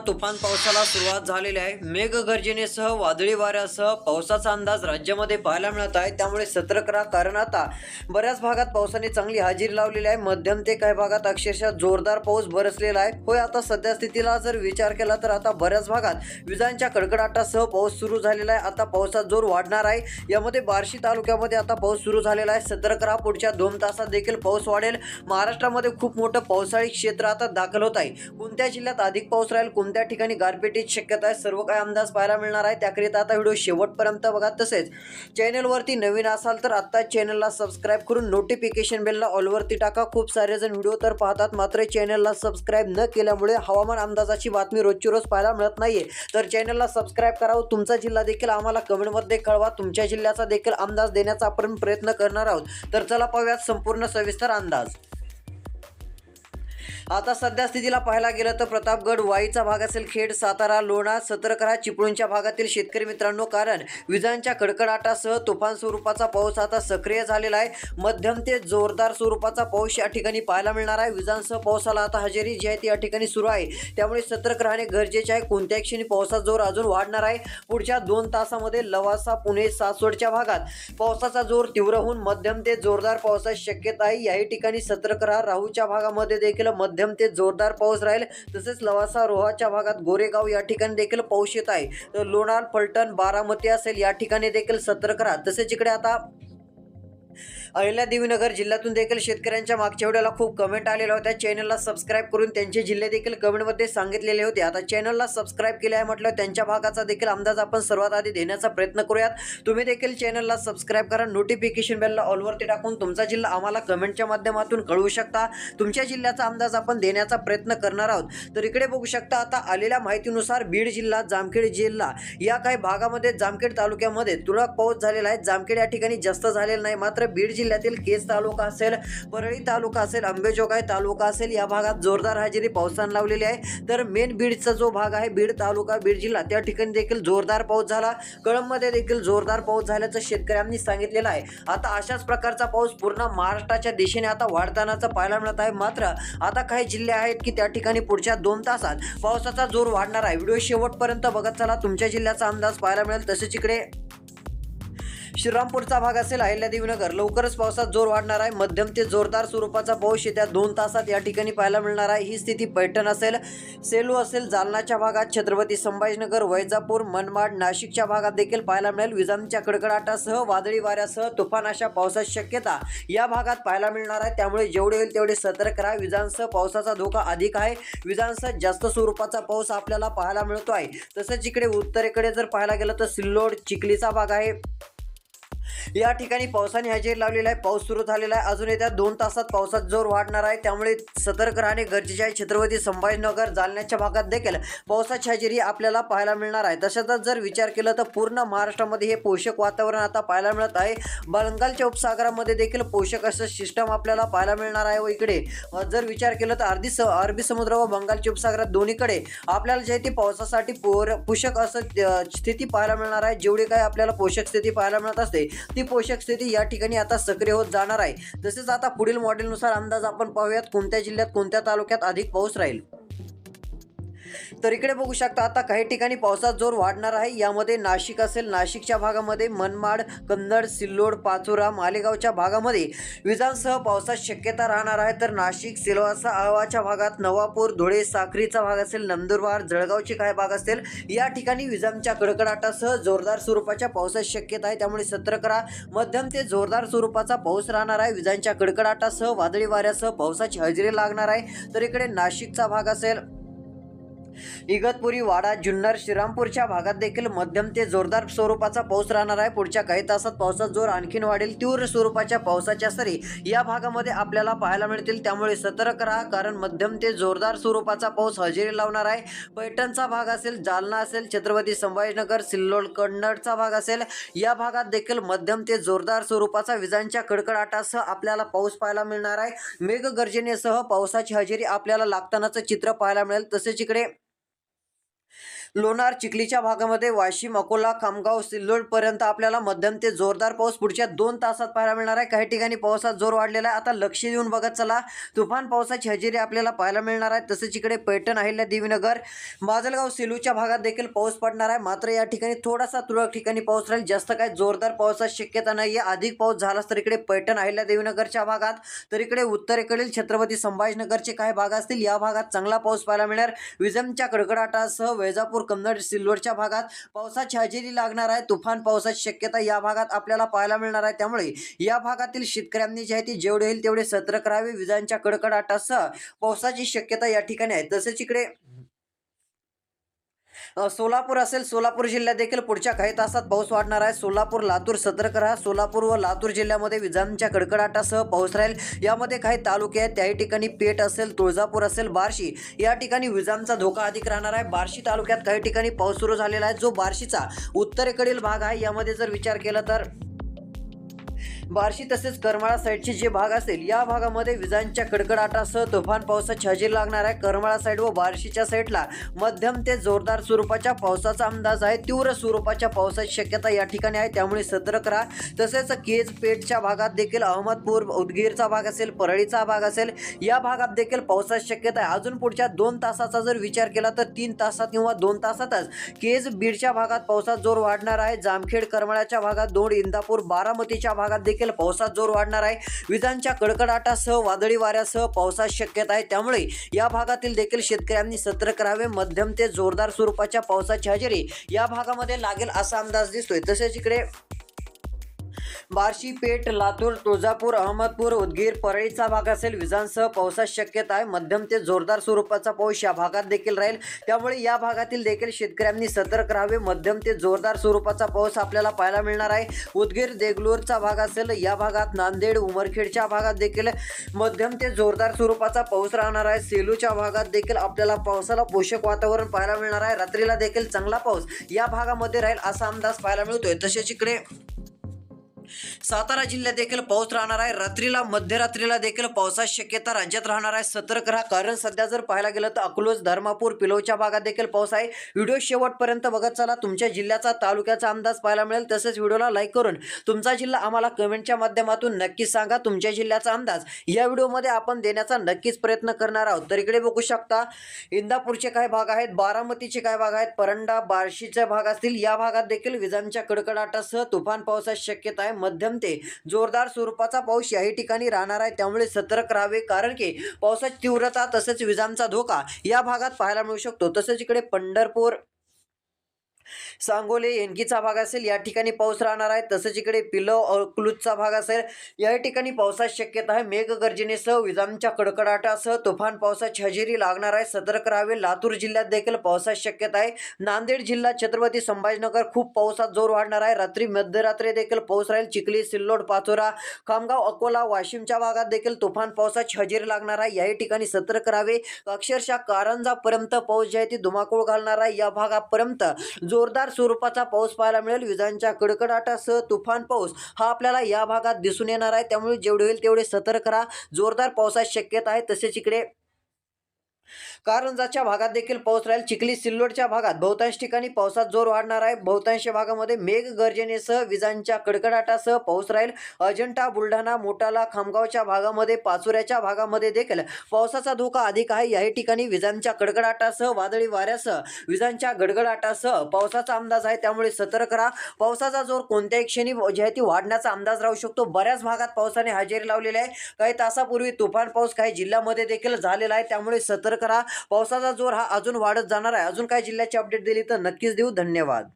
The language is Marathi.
तुफान पावसाला सुरुवात झालेली आहे। मेघगर्जनेसह वादळी वाऱ्यासह पावसाचा अंदाज राज्यामध्ये पाहायला मिळत आहे। त्यामुळे सतर्क राहा, कारण आता बऱ्याच भागात पावसाने चांगली हजेरी लावलेली आहे। मध्यम ते काही भागात अक्षरशः जोरदार पाऊस बरसलेला आहे। होय, आता सध्या स्थितीला जर विचार केला तर आता बऱ्याच भागात विजांच्या कडकडाटासह पाऊस सुरू झालेला आहे। आता पावसाचा जोर वाढणार आहे। यामध्ये बार्शी तालुक्यामध्ये आता पाऊस सुरू झालेला आहे। सतर्क राहा, पुढच्या 2 तासात देखील पाऊस वाढेल। महाराष्ट्रामध्ये खूप मोठं पावसाळी क्षेत्र आता दाखल होत आहे। कोणत्या जिल्ह्यात अधिक पाऊस राहील, कोणत्या ठिकाणी गारपिटीची शक्यता आहे, सर्व काही अंदाज पाहायला मिळणार आहे। त्याकरिता आता व्हिडिओ शेवटपर्यंत बघा। तसेच चॅनलवरती नवीन असाल तर आता चॅनलला सबस्क्राईब करून नोटिफिकेशन बेलला ऑलवरती टाका। खूप सारे जण व्हिडिओ तर पाहतात, मात्र चॅनलला सबस्क्राईब न केल्यामुळे हवामान अंदाजाची बातमी रोजची रोज पाहायला मिळत नाहीये। तर चॅनलला सबस्क्राईब करावं। तुमचा जिल्हा देखील आम्हाला कमेंटमध्ये कळवा। तुमच्या जिल्ह्याचा देखील अंदाज देण्याचा आपण प्रयत्न करणार आहोत। तर चला पाहूयात संपूर्ण सविस्तर अंदाज। आता सध्या स्थितीला पाहायला गेलं तर प्रतापगड, वाईचा भाग असेल, खेड, सातारा, लोणा, सतर्क राहा चिपळूणच्या भागातील शेतकरी मित्रांनो, कारण विजांच्या कडकडाटासह तुफान स्वरूपाचा पाऊस आता सक्रिय झालेला आहे। मध्यम ते जोरदार स्वरूपाचा पाऊस या ठिकाणी पाहायला मिळणार आहे। विजांसह पावसाला आता हजेरी जी आहे ती या ठिकाणी सुरू आहे। त्यामुळे सतर्क राहणे गरजेचे आहे। कोणत्याही क्षणी पावसाचा जोर अजून वाढणार आहे। पुढच्या 2 तासामध्ये लवासा, पुणे, सासवडच्या भागात पावसाचा जोर तीव्र होऊन मध्यम ते जोरदार पावसाची शक्यता आहे। याही ठिकाणी सतर्क राहा। राहूच्या भागामध्ये देखील मध्यम ते जोरदार पाऊस राहील। तसेच लवासा, रोहाच्या भागात गोरेगाव या ठिकाणी देखील पाऊस येत आहे। तर लोणार, फलटण, बारामती असेल या ठिकाणी देखील सतर्क राहा। तसेच इकडे आता अहिल्यादेवीनगर जिल्ह्यातून देखील शेतकऱ्यांच्या मागच्या व्हिडिओला खूप कमेंट आलेल्या होत्या। चॅनलला सबस्क्राईब करून त्यांचे जिल्हे देखील कमेंटमध्ये सांगितलेले होते। आता चॅनलला सबस्क्राईब केले आहे म्हटलं, त्यांच्या भागाचा देखील अंदाज आपण सर्वात आधी देण्याचा प्रयत्न करूयात। तुम्ही देखील चॅनलला सबस्क्राईब करा, नोटिफिकेशन बेलला ऑलवरती टाकून तुमचा जिल्हा आम्हाला कमेंटच्या माध्यमातून कळवू शकता। तुमच्या जिल्ह्याचा अंदाज आपण देण्याचा प्रयत्न करणार आहोत। तर इकडे बघू शकता, आता आलेल्या माहितीनुसार बीड जिल्हा, जामखेड जिल्हा या काही भागामध्ये जामखेड तालुक्यामध्ये तुरळक पाऊस झालेला आहे। जामखेड या ठिकाणी जास्त झालेला नाही, मात्र बीड जिल्ह्यातील केज तालुका असेल, परळी तालुका असेल, अंबेजोगाई तालुका असेल या भागात जोरदार हजेरी पावसाने लावलेली आहे। तर मेन बीडचा जो भाग आहे, बीड तालुका, बीड जिल्हा, त्या ठिकाणी देखील जोरदार पाऊस झाला। कळंबमध्ये देखील जोरदार पाऊस झाल्याचं शेतकऱ्यांनी सांगितलेलं आहे। आता अशाच प्रकारचा पाऊस पूर्ण महाराष्ट्राच्या दिशेने आता वाढतानाचा पाहायला मिळत आहे। मात्र आता काही जिल्हे आहेत की त्या ठिकाणी पुढच्या 2 तासात पावसाचा जोर वाढणार आहे। व्हिडिओ शेवटपर्यंत बघत चला, तुमच्या जिल्ह्याचा अंदाज पाहायला मिळेल। तसेच इकडे श्रीरामपूरचा भाग असेल, अहिल्यादेवीनगर, लवकरच पावसात जोर वाढणार आहे। मध्यम ते जोरदार स्वरूपाचा पाऊस येत्या 2 तासात या ठिकाणी पाहायला मिळणार आहे। ही स्थिती पैठण असेल, सेलू असेल, जालनाच्या भागात, छत्रपती संभाजीनगर, वैजापूर, मनमाड, नाशिकच्या भागात देखील पाहायला मिळेल। विजांच्या कडकडाटासह वादळी वाऱ्यासह तुफान अशा पावसाची शक्यता या भागात पाहायला मिळणार आहे। त्यामुळे जेवढे होईल तेवढे सतर्क राहा। विजांसह पावसाचा धोका अधिक आहे। विजांसह जास्त स्वरूपाचा पाऊस आपल्याला पाहायला मिळतो आहे। तसेच इकडे उत्तरेकडे जर पाहायला गेलं तर सिल्लोड, चिखलीचा भाग आहे, या ठिकाणी पावसाने हजेरी लावलेला आहे। पाऊस सुरू झालेला आहे। अजून येत्या 2 तासात पावसाचा जोर वाढणार आहे। त्यामुळे सतर्क राहणे गरजेचे आहे। छत्रपती संभाजीनगर, जालन्याच्या भागात देखील पावसाची हजेरी आपल्याला पाहायला मिळणार आहे। तशातच जर विचार केला तर पूर्ण महाराष्ट्रामध्ये हे पोषक वातावरण आता पाहायला मिळत आहे। बंगालच्या उपसागरामध्ये देखील पोषक असं सिस्टम आपल्याला पाहायला मिळणार आहे। व इकडे जर विचार केला तर अरबी समुद्र व बंगालच्या उपसागरात दोन्हीकडे आपल्याला जे ते पावसासाठी पोषक असं स्थिती पाहायला मिळणार आहे। जेवढी काही आपल्याला पोषक स्थिती पाहायला मिळत असते ती पोषक स्थिती या ठिकाणी आता सक्रिय होत जाणार आहे। तसेच आता पुढील मॉडेलनुसार अंदाज आपण पाहूयात, कोणत्या जिल्ह्यात कोणत्या तालुक्यात अधिक पाऊस राहील। तर इकडे बघू शकता, आता काही ठिकाणी पावसाचा जोर वाढणार आहे। यामध्ये नाशिक असेल, नाशिकच्या भागामध्ये मनमाड, कन्नड, सिल्लोड, पाचोरा, मालेगावच्या भागामध्ये विजांसह पावसाची शक्यता राहणार आहे। तर नाशिक, सिल्वासा, आळवाच्या भागात, नवापूर, धुळे, साक्रीचा भाग असेल, नंदुरबार, जळगावचे काही भाग असतील, या ठिकाणी विजांच्या कडकडाटासह जोरदार स्वरूपाच्या पावसाची शक्यता आहे। त्यामुळे सतर्क राहा। मध्यम ते जोरदार स्वरूपाचा पाऊस राहणार आहे। विजांच्या कडकडाटासह वादळी वाऱ्यासह पावसाची हजेरी लागणार आहे। तर इकडे नाशिकचा भाग असेल, इगतपुरी, वाडा, जुन्नर, श्रीरामपूरच्या भागात देखील मध्यम ते जोरदार स्वरूपाचा पाऊस राहणार आहे। पुढच्या काही तासात पावसाचा जोर आणखीन वाढेल। तीव्र स्वरूपाच्या पावसाच्या सरी या भागामध्ये आपल्याला पाहायला मिळतील। त्यामुळे सतर्क राहा, कारण मध्यम ते जोरदार स्वरूपाचा पाऊस हजेरी लावणार आहे। पैठणचा भाग असेल, जालना असेल, छत्रपती संभाजीनगर, सिल्लोड, कन्नडचा भाग असेल, या भागात देखील मध्यम ते जोरदार स्वरूपाचा विजांच्या कडकडाटासह आपल्याला पाऊस पाहायला मिळणार आहे। मेघगर्जनेसह पावसाची हजेरी आपल्याला लागतानाचं चित्र पाहायला मिळेल। तसेच इकडे लोणार चिखलीच्या भागामध्ये वाशिम अकोला खामगाव सिल्लोड पर्यंत आपल्याला मध्यम ते जोरदार पाऊस पुढच्या 2 तासात पाहायला मिळणार आहे। काही ठिकाणी पावसाचा जोर वाढलेला आहे। आता लक्ष देऊन बघत चला, तुफान पावसाची हजेरी आपल्याला पाहायला मिळणार आहे। तसेच इकडे पैठण अहिल्यादेवीनगर माजलगाव सेलूच्या भागात देखील पाऊस पडणार आहे। मात्र या ठिकाणी थोडासा तुरळक ठिकाणी पाऊस राहील, जास्त काही जोरदार पावसाची शक्यता नाही आहे। अधिक पाऊस झालाच तर इकडे पैठण अहिल्यादेवीनगरच्या भागात, तर इकडे उत्तरेकडील छत्रपती संभाजीनगरचे काही भाग असतील या भागात चांगला पाऊस पाहायला मिळणार। विजांच्या कडकडाटासह वैजापूर कन्नड सिल्लोडच्या भागात पावसाची हजेरी लागणार आहे। तुफान पावसाची शक्यता या भागात आपल्याला पाहायला मिळणार आहे। त्यामुळे या भागातील शेतकऱ्यांनी जे आहे ते जेवढे होईल तेवढे सतर्क राहावे। विजांच्या कडकडाटासह पावसाची शक्यता या ठिकाणी आहे। तसेच इकडे सोलापूर असेल, सोलापूर जिल्ह्यात देखील पुढच्या काही तासात पाऊस वाढणार आहे। सोलापूर लातूर सतर्क राहा। सोलापूर व लातूर जिल्ह्यामध्ये विजांच्या कडकडाटासह पाऊस राहील। यामध्ये काही तालुके आहेत, त्याही ठिकाणी पेठ असेल, तुळजापूर असेल, बार्शी या ठिकाणी विजांचा धोका अधिक राहणार आहे। बार्शी तालुक्यात काही ठिकाणी पाऊस सुरू झालेला आहे, जो बार्शीचा उत्तरेकडील भाग आहे। यामध्ये जर विचार केला तर बार्शी तसेच करमाळा साईडचे जे भाग असेल या भागामध्ये विजांच्या कडकडाटासह तुफान पावसाची हजेरी लागणार आहे। करमाळा साईड व बार्शीच्या साईडला मध्यम ते जोरदार स्वरूपाच्या पावसाचा अंदाज आहे। तीव्र स्वरूपाच्या पावसाची शक्यता या ठिकाणी आहे, त्यामुळे सतर्क राहा। तसेच केज पेठच्या भागात देखील, अहमदपूर उदगीरचा भाग असेल, परळीचा भाग असेल या भागात देखील पावसाची शक्यता आहे। अजून पुढच्या 2 तासाचा जर विचार केला तर 3 तासात किंवा 2 तासातच केज बीडच्या भागात पावसाचा जोर वाढणार आहे। जामखेड करमाळ्याच्या भागात, दोड इंदापूर बारामतीच्या भागात देखील पावसाचा जोर वाढणार आहे। विजांच्या कडकडाटासह वादळी वाऱ्यासह पावसाची शक्यता आहे, त्यामुळे या भागातील देखील शेतकऱ्यांनी सतर्क राहावे। मध्यम ते जोरदार स्वरूपाच्या पावसाची हजेरी या भागामध्ये लागेल असा अंदाज दिसतोय। तसेच इकडे बार्शी, पेठ, लातूर, तुळजापूर, अहमदपूर, उदगीर, परळीचा भाग असेल, विजांसह पावसाची शक्यता आहे। मध्यम ते जोरदार स्वरूपाचा पाऊस या भागात देखील राहील, त्यामुळे या भागातील देखील शेतकऱ्यांनी सतर्क राहावे। मध्यम ते जोरदार स्वरूपाचा पाऊस आपल्याला पाहायला मिळणार आहे। उदगीर, देगलूरचा भाग असेल या भागात, नांदेड, उमरखेडच्या भागात देखील मध्यम ते जोरदार स्वरूपाचा पाऊस राहणार आहे। सेलूच्या भागात देखील आपल्याला पावसाला पोषक वातावरण पाहायला मिळणार आहे। रात्रीला देखील चांगला पाऊस या भागामध्ये राहील असा अंदाज पाहायला मिळतोय। तसेच इकडे सातारा जिल्ह्यात देखील पाऊस राहणार आहे। रात्रीला मध्यरात्रीला देखील पावसाची शक्यता राज्यात राहणार आहे। सतर्क राहा, कारण सध्या जर पाहायला गेलं तर अकलूज, धर्मापूर, पिलोच्या भागात देखील पाऊस आहे। व्हिडिओ शेवटपर्यंत बघत चला, तुमच्या जिल्ह्याचा तालुक्याचा अंदाज पाहायला मिळेल। तसेच व्हिडिओला लाईक करून तुमचा जिल्हा आम्हाला कमेंटच्या माध्यमातून नक्कीच सांगा। तुमच्या जिल्ह्याचा अंदाज या व्हिडिओमध्ये आपण देण्याचा नक्कीच प्रयत्न करणार आहोत। तर इकडे बघू शकता, इंदापूरचे काही भाग आहेत, बारामतीचे काही भाग आहेत, परंडा, बार्शीचे भाग असतील या भागात देखील विजांच्या कडकडाटासह तुफान पावसाची शक्यता आहे। मध्यम ते जोरदार स्वरूपाचा पाऊस याही ठिकाणी राहणार आहे, त्यामुळे सतर्क राहावे, कारण की पावसाची तीव्रता तसेच विजांचा धोका या भागात पाहायला मिळू शकतो। तसेच इकडे पंढरपूर, सांगोले, एनकीचा भाग असेल या ठिकाणी पाऊस राहणार आहे। तसेच इकडे पिलो, अकलूजचा भाग असेल या ठिकाणी पावसाची शक्यता आहे। मेघगर्जनेसह विजांच्या कडकडाटासह तुफान पावसाची हजेरी लागणार आहे, सतर्क राहावे। लातूर जिल्ह्यात देखील पावसाची शक्यता आहे। नांदेड जिल्हा, छत्रपती संभाजीनगर खूप पावसाचा जोर वाढणार आहे। रात्री मध्यरात्री देखील पाऊस राहील। चिखली, सिल्लोड, पाचोरा, खामगाव, अकोला, वाशिमच्या भागात देखील तुफान पावसाची हजेरी लागणार आहे। याही ठिकाणी सतर्क राहावे। अक्षरशः कारंजापर्यंत पाऊस जे आहे ती धुमाकूळ घालणार आहे। या भागापर्यंत जोरदार स्वरूपाचा पाऊस पाहायला मिळेल। विजांच्या कडकडाटासह तुफान पाऊस हा आपल्याला या भागात दिसून येणार आहे, त्यामुळे जेवढे होईल तेवढे सतर्क राहा। जोरदार पावसाची शक्यता आहे। तसेच इकडे कारंजाच्या भागात देखील पाऊस राहील। चिखली, सिल्लोडच्या भागात बहुतांश ठिकाणी पावसाचा जोर वाढणार आहे। बहुतांश भागामध्ये मेघगर्जनेसह विजांच्या कडकडाटासह पाऊस राहील। अजंठा, बुलढाणा, मोटाला, खामगावच्या भागामध्ये, पाचोऱ्याच्या भागामध्ये देखील पावसाचा धोका अधिक आहे। याही ठिकाणी विजांच्या कडकडाटासह वादळी वाऱ्यासह विजांच्या गडगडाटासह पावसाचा अंदाज आहे, त्यामुळे सतर्क राहा। पावसाचा जोर कोणत्याही क्षणी जे आहे ती वाढण्याचा अंदाज राहू शकतो। बऱ्याच भागात पावसाने हजेरी लावलेली आहे। काही तासापूर्वी तुफान पाऊस काही जिल्ह्यामध्ये देखील झालेला आहे, त्यामुळे सतर्क राहा। पावसाचा जोर हा अजून वाढत जाणार आहे। अजून काही जिल्ह्याची अपडेट दिली तर नक्कीच देऊ। धन्यवाद।